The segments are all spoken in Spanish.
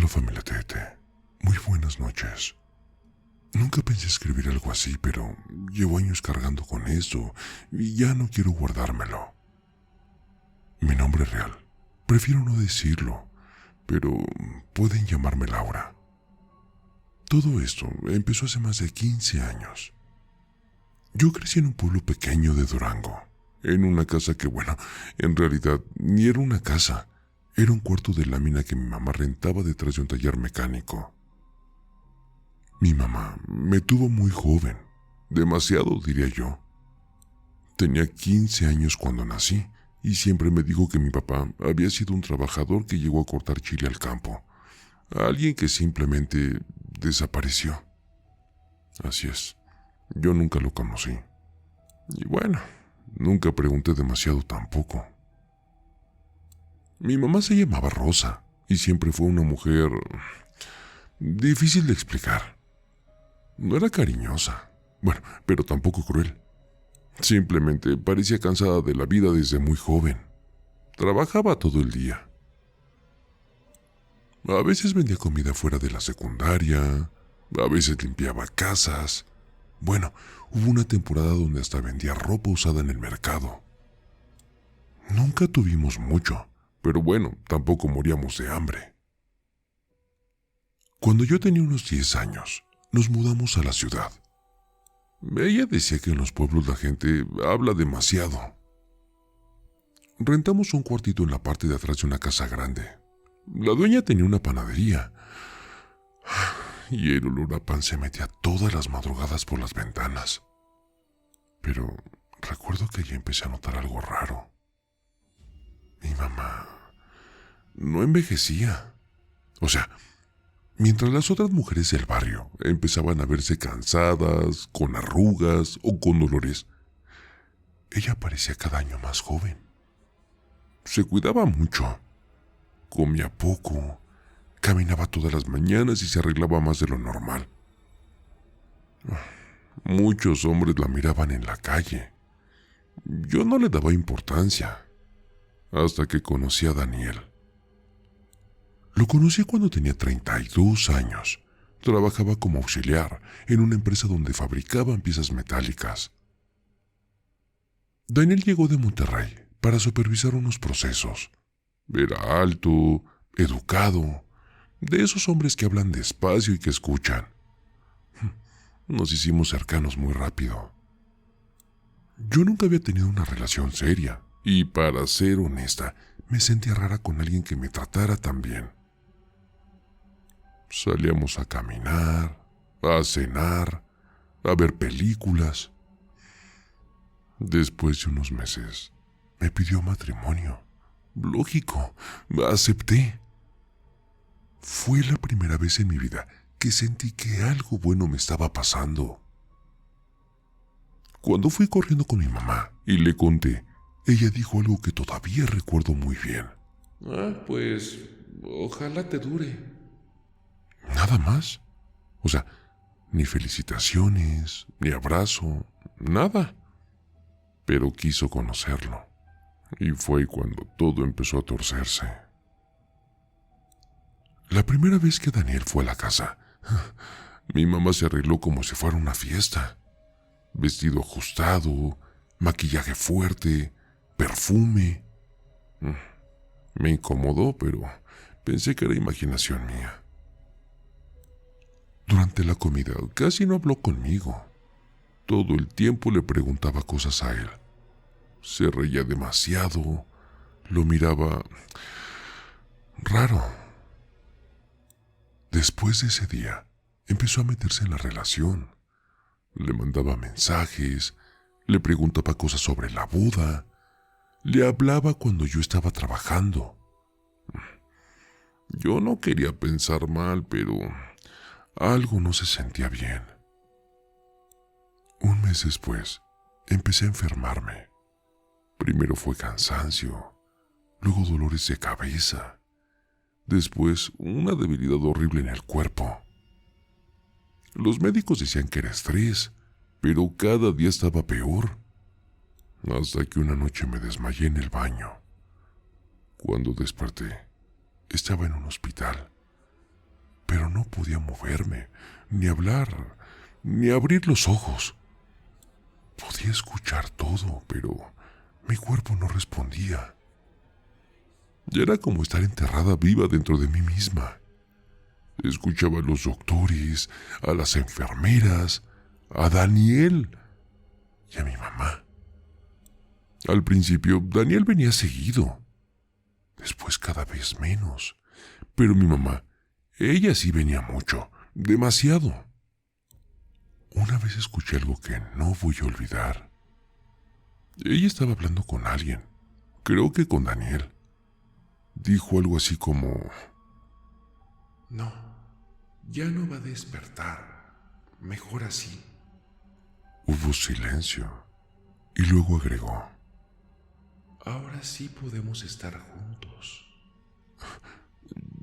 Hola familia Tete, muy buenas noches. Nunca pensé escribir algo así, pero llevo años cargando con esto y ya no quiero guardármelo. Mi nombre real, prefiero no decirlo, pero pueden llamarme Laura. Todo esto empezó hace más de 15 años. Yo crecí en un pueblo pequeño de Durango, en una casa que, bueno, en realidad ni era una casa, era un cuarto de lámina que mi mamá rentaba detrás de un taller mecánico. Mi mamá me tuvo muy joven, demasiado diría yo. Tenía 15 años cuando nací y siempre me dijo que mi papá había sido un trabajador que llegó a cortar chile al campo, alguien que simplemente desapareció. Así es, yo nunca lo conocí. Y bueno, nunca pregunté demasiado tampoco. Mi mamá se llamaba Rosa y siempre fue una mujer difícil de explicar. No era cariñosa, bueno, pero tampoco cruel. Simplemente parecía cansada de la vida desde muy joven. Trabajaba todo el día. A veces vendía comida fuera de la secundaria, a veces limpiaba casas. Bueno, hubo una temporada donde hasta vendía ropa usada en el mercado. Nunca tuvimos mucho, pero bueno, tampoco moríamos de hambre. Cuando yo tenía unos 10 años, nos mudamos a la ciudad. Ella decía que en los pueblos la gente habla demasiado. Rentamos un cuartito en la parte de atrás de una casa grande. La dueña tenía una panadería y el olor a pan se metía todas las madrugadas por las ventanas. Pero recuerdo que ya empecé a notar algo raro. Mi mamá no envejecía. O sea, mientras las otras mujeres del barrio empezaban a verse cansadas, con arrugas o con dolores, ella parecía cada año más joven. Se cuidaba mucho, comía poco, caminaba todas las mañanas y se arreglaba más de lo normal. Muchos hombres la miraban en la calle. Yo no le daba importancia, hasta que conocí a Daniel. Lo conocí cuando tenía 32 años. Trabajaba como auxiliar en una empresa donde fabricaban piezas metálicas. Daniel llegó de Monterrey para supervisar unos procesos. Era alto, educado, de esos hombres que hablan despacio y que escuchan. Nos hicimos cercanos muy rápido. Yo nunca había tenido una relación seria y, para ser honesta, me sentía rara con alguien que me tratara tan bien. Salíamos a caminar, a cenar, a ver películas. Después de unos meses, me pidió matrimonio. Lógico, acepté. Fue la primera vez en mi vida que sentí que algo bueno me estaba pasando. Cuando fui corriendo con mi mamá y le conté, ella dijo algo que todavía recuerdo muy bien. Pues ojalá te dure. Nada más. O sea, ni felicitaciones, ni abrazo, nada. Pero quiso conocerlo. Y fue cuando todo empezó a torcerse. La primera vez que Daniel fue a la casa, mi mamá se arregló como si fuera una fiesta. Vestido ajustado, maquillaje fuerte, perfume. Me incomodó, pero pensé que era imaginación mía. Durante la comida casi no habló conmigo. Todo el tiempo le preguntaba cosas a él. Se reía demasiado, lo miraba raro. Después de ese día, empezó a meterse en la relación. Le mandaba mensajes, le preguntaba cosas sobre la boda, le hablaba cuando yo estaba trabajando. Yo no quería pensar mal, pero algo no se sentía bien. Un mes después, empecé a enfermarme. Primero fue cansancio, luego dolores de cabeza, después una debilidad horrible en el cuerpo. Los médicos decían que era estrés, pero cada día estaba peor. Hasta que una noche me desmayé en el baño. Cuando desperté, estaba en un hospital. pero no podía moverme, ni hablar, ni abrir los ojos. Podía escuchar todo, pero mi cuerpo no respondía. Ya era como estar enterrada viva dentro de mí misma. Escuchaba a los doctores, a las enfermeras, a Daniel y a mi mamá. Al principio, Daniel venía seguido, después cada vez menos, pero mi mamá, ella sí venía mucho, demasiado. Una vez escuché algo que no voy a olvidar. Ella estaba hablando con alguien, creo que con Daniel. Dijo algo así como: No, ya no va a despertar. Mejor así. Hubo silencio y luego agregó: Ahora sí podemos estar juntos.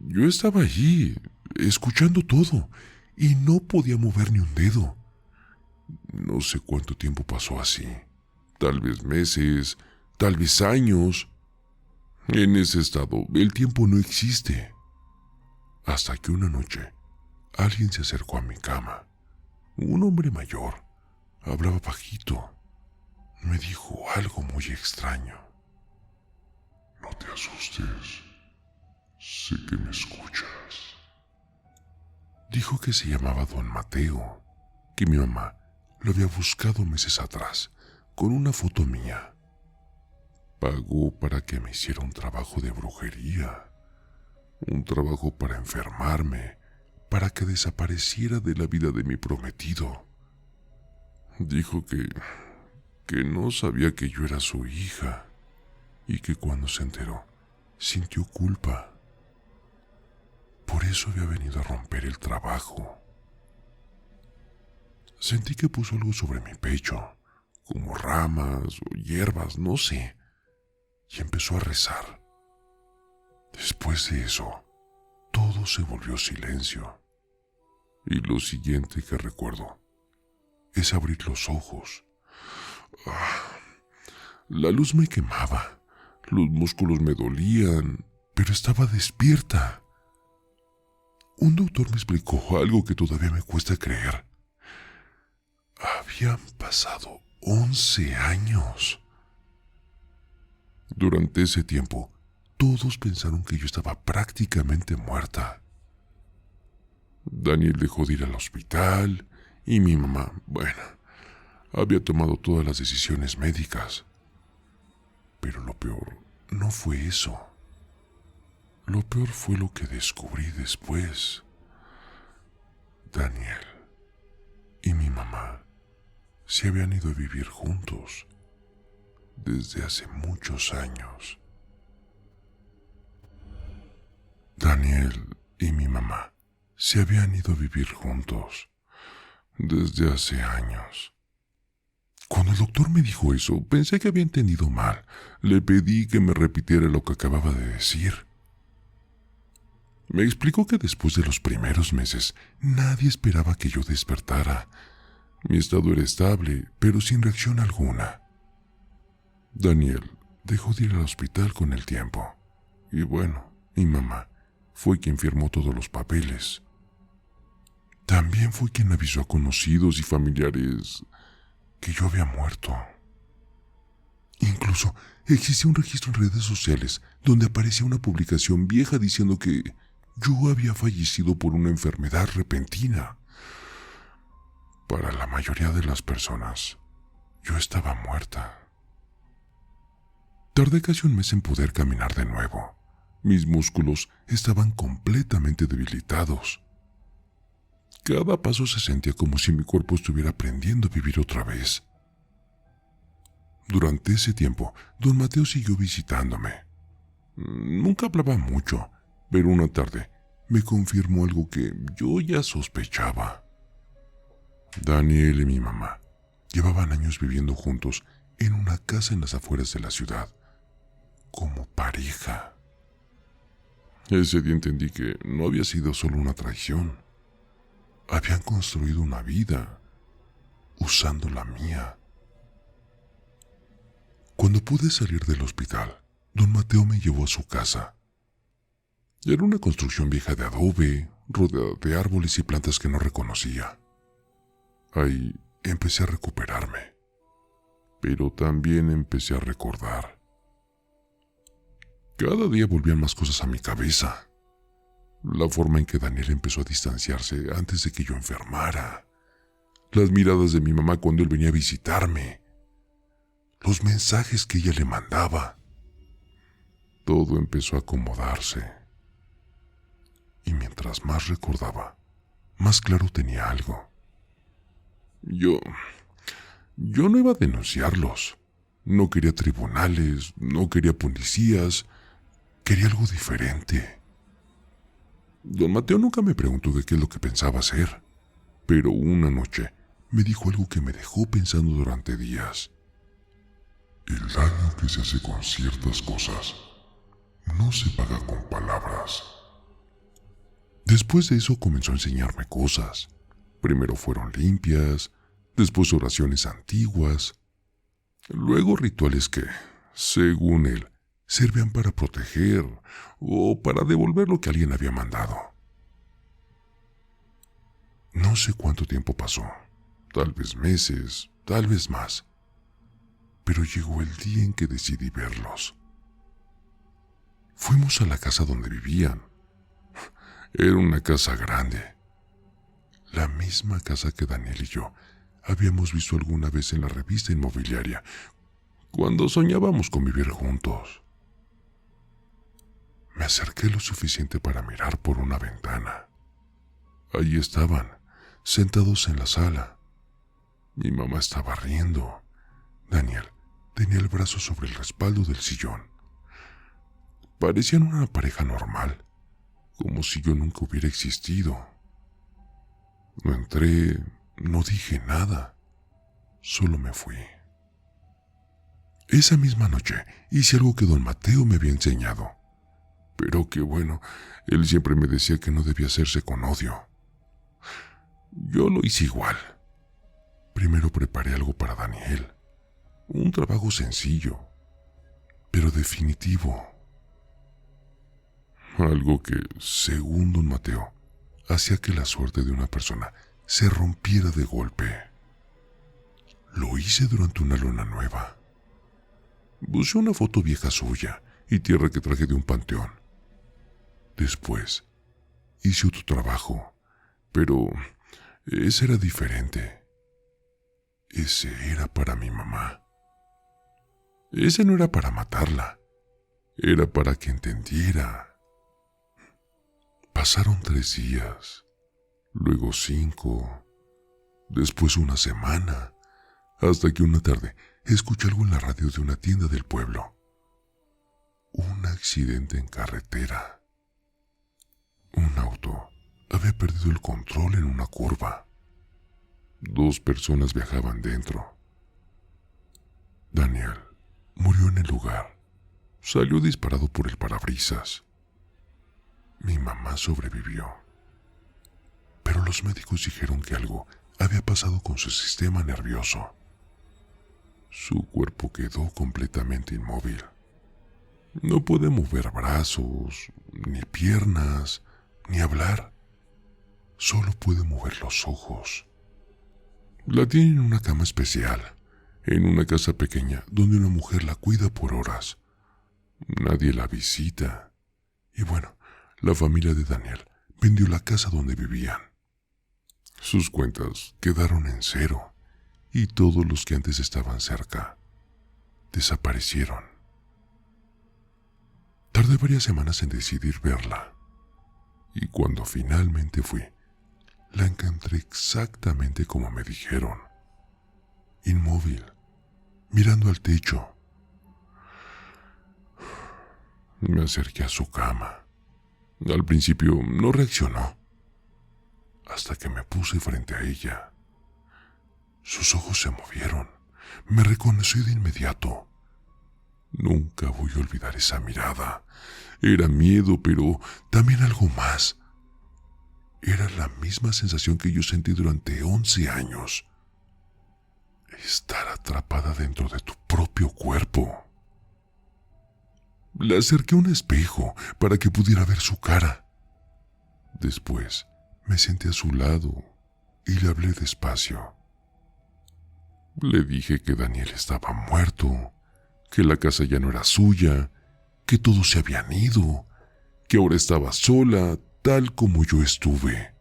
Yo estaba allí, escuchando todo, y no podía mover ni un dedo. No sé cuánto tiempo pasó así. Tal vez meses, tal vez años. En ese estado, el tiempo no existe. Hasta que una noche, alguien se acercó a mi cama. Un hombre mayor. Hablaba bajito. Me dijo algo muy extraño. No te asustes. Sé que me escuchas. Dijo que se llamaba Don Mateo, que mi mamá lo había buscado meses atrás, con una foto mía. Pagó para que me hiciera un trabajo de brujería, un trabajo para enfermarme, para que desapareciera de la vida de mi prometido. Dijo que no sabía que yo era su hija y que cuando se enteró, sintió culpa. Por eso había venido a romper el trabajo. Sentí que puso algo sobre mi pecho, como ramas o hierbas, no sé, y empezó a rezar. Después de eso, todo se volvió silencio. Y lo siguiente que recuerdo es abrir los ojos. La luz me quemaba, los músculos me dolían, pero estaba despierta. Un doctor me explicó algo que todavía me cuesta creer. Habían pasado 11 años. Durante ese tiempo, todos pensaron que yo estaba prácticamente muerta. Daniel dejó de ir al hospital y mi mamá, bueno, había tomado todas las decisiones médicas. Pero lo peor no fue eso. Lo peor fue lo que descubrí después. Daniel y mi mamá se habían ido a vivir juntos desde hace muchos años. Daniel y mi mamá se habían ido a vivir juntos desde hace años. Cuando el doctor me dijo eso, pensé que había entendido mal. Le pedí que me repitiera lo que acababa de decir. Me explicó que después de los primeros meses, nadie esperaba que yo despertara. Mi estado era estable, pero sin reacción alguna. Daniel dejó de ir al hospital con el tiempo. Y bueno, mi mamá fue quien firmó todos los papeles. También fue quien avisó a conocidos y familiares que yo había muerto. Incluso existía un registro en redes sociales donde aparecía una publicación vieja diciendo que yo había fallecido por una enfermedad repentina. Para la mayoría de las personas, yo estaba muerta. Tardé casi un mes en poder caminar de nuevo. Mis músculos estaban completamente debilitados. Cada paso se sentía como si mi cuerpo estuviera aprendiendo a vivir otra vez. Durante ese tiempo, don Mateo siguió visitándome. Nunca hablaba mucho, pero una tarde me confirmó algo que yo ya sospechaba. Daniel y mi mamá llevaban años viviendo juntos en una casa en las afueras de la ciudad, como pareja. Ese día entendí que no había sido solo una traición. Habían construido una vida, usando la mía. Cuando pude salir del hospital, don Mateo me llevó a su casa. Era una construcción vieja de adobe, rodeada de árboles y plantas que no reconocía. Ahí empecé a recuperarme, pero también empecé a recordar. Cada día volvían más cosas a mi cabeza. La forma en que Daniel empezó a distanciarse antes de que yo enfermara. Las miradas de mi mamá cuando él venía a visitarme. Los mensajes que ella le mandaba. Todo empezó a acomodarse. Y mientras más recordaba, más claro tenía algo. Yo no iba a denunciarlos. No quería tribunales, no quería policías. Quería algo diferente. Don Mateo nunca me preguntó de qué es lo que pensaba hacer, pero una noche me dijo algo que me dejó pensando durante días. El daño que se hace con ciertas cosas no se paga con palabras. Después de eso comenzó a enseñarme cosas. Primero fueron limpias, después oraciones antiguas, luego rituales que, según él, servían para proteger o para devolver lo que alguien había mandado. No sé cuánto tiempo pasó, tal vez meses, tal vez más, pero llegó el día en que decidí verlos. Fuimos a la casa donde vivían. Era una casa grande, la misma casa que Daniel y yo habíamos visto alguna vez en la revista inmobiliaria, cuando soñábamos con vivir juntos. Me acerqué lo suficiente para mirar por una ventana. Allí estaban, sentados en la sala. Mi mamá estaba riendo. Daniel tenía el brazo sobre el respaldo del sillón. Parecían una pareja normal, como si yo nunca hubiera existido. No entré, no dije nada, solo me fui. Esa misma noche hice algo que don Mateo me había enseñado. Pero qué bueno, él siempre me decía que no debía hacerse con odio. Yo lo hice igual. Primero preparé algo para Daniel. Un trabajo sencillo, pero definitivo. Algo que, según don Mateo, hacía que la suerte de una persona se rompiera de golpe. Lo hice durante una luna nueva. Busqué una foto vieja suya y tierra que traje de un panteón. Después, hice otro trabajo, pero ese era diferente. Ese era para mi mamá. Ese no era para matarla, era para que entendiera. Pasaron 3 días, luego 5, después una semana, hasta que una tarde escuché algo en la radio de una tienda del pueblo. Un accidente en carretera. Un auto había perdido el control en una curva. 2 personas viajaban dentro. Daniel murió en el lugar. Salió disparado por el parabrisas. Mi mamá sobrevivió. Pero los médicos dijeron que algo había pasado con su sistema nervioso. Su cuerpo quedó completamente inmóvil. No puede mover brazos, ni piernas, ni hablar. Solo puede mover los ojos. La tienen en una cama especial, en una casa pequeña donde una mujer la cuida por horas. Nadie la visita. Y bueno, la familia de Daniel vendió la casa donde vivían. Sus cuentas quedaron en 0 y todos los que antes estaban cerca desaparecieron. Tardé varias semanas en decidir verla. Y cuando finalmente fui, la encontré exactamente como me dijeron. Inmóvil, mirando al techo. Me acerqué a su cama. Al principio no reaccionó, hasta que me puse frente a ella. Sus ojos se movieron. Me reconoció de inmediato. Nunca voy a olvidar esa mirada. Era miedo, pero también algo más. Era la misma sensación que yo sentí durante 11 años. Estar atrapada dentro de tu propio cuerpo. Le acerqué un espejo para que pudiera ver su cara. Después me senté a su lado y le hablé despacio. Le dije que Daniel estaba muerto, que la casa ya no era suya, que todos se habían ido, que ahora estaba sola, tal como yo estuve.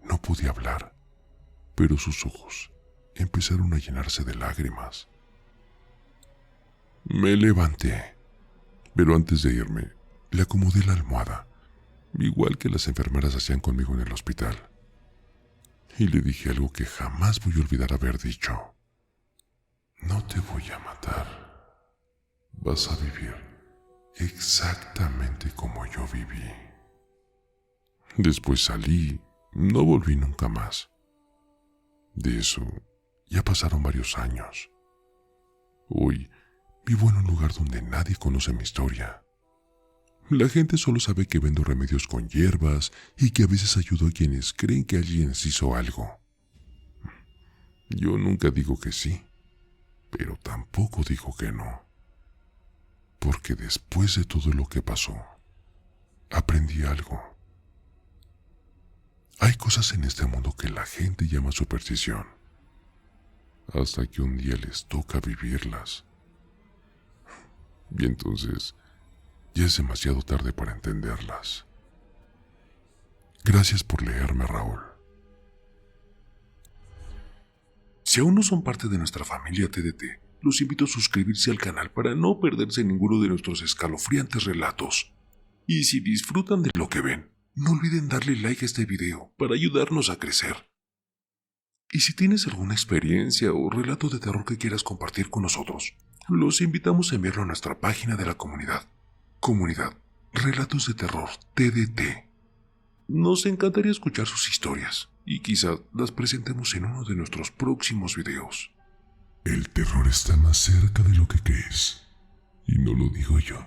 No podía hablar, pero sus ojos empezaron a llenarse de lágrimas. Me levanté, pero antes de irme, le acomodé la almohada, igual que las enfermeras hacían conmigo en el hospital. Y le dije algo que jamás voy a olvidar haber dicho. No te voy a matar. Vas a vivir exactamente como yo viví. Después salí, no volví nunca más. De eso ya pasaron varios años. Hoy vivo en un lugar donde nadie conoce mi historia. La gente solo sabe que vendo remedios con hierbas y que a veces ayudo a quienes creen que alguien les hizo algo. Yo nunca digo que sí, pero tampoco digo que no. Porque después de todo lo que pasó, aprendí algo. Hay cosas en este mundo que la gente llama superstición, hasta que un día les toca vivirlas. Y entonces ya es demasiado tarde para entenderlas. Gracias por leerme, Raúl. Si aún no son parte de nuestra familia TDT, los invito a suscribirse al canal para no perderse ninguno de nuestros escalofriantes relatos. Y si disfrutan de lo que ven, no olviden darle like a este video para ayudarnos a crecer. Y si tienes alguna experiencia o relato de terror que quieras compartir con nosotros, los invitamos a enviarlo a nuestra página de la comunidad. Comunidad Relatos de Terror TDT. Nos encantaría escuchar sus historias y quizá las presentemos en uno de nuestros próximos videos. El terror está más cerca de lo que crees. Y no lo digo yo,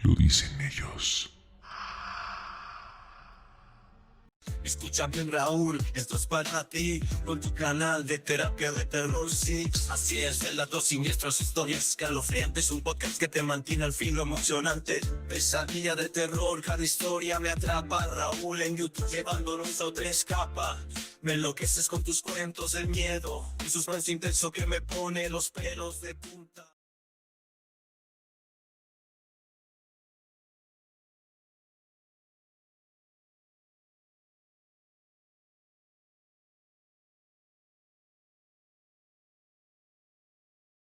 lo dicen ellos. Escúchame, Raúl, esto es para ti, con tu canal de terapia de terror, sí. Así es, relatos siniestros, historias escalofriantes, un podcast que te mantiene al filo emocionante. Pesadilla de terror, cada historia me atrapa. Raúl en YouTube llevándonos a otra escapa. Me enloqueces con tus cuentos del miedo, y suspenso intenso que me pone los pelos de punta.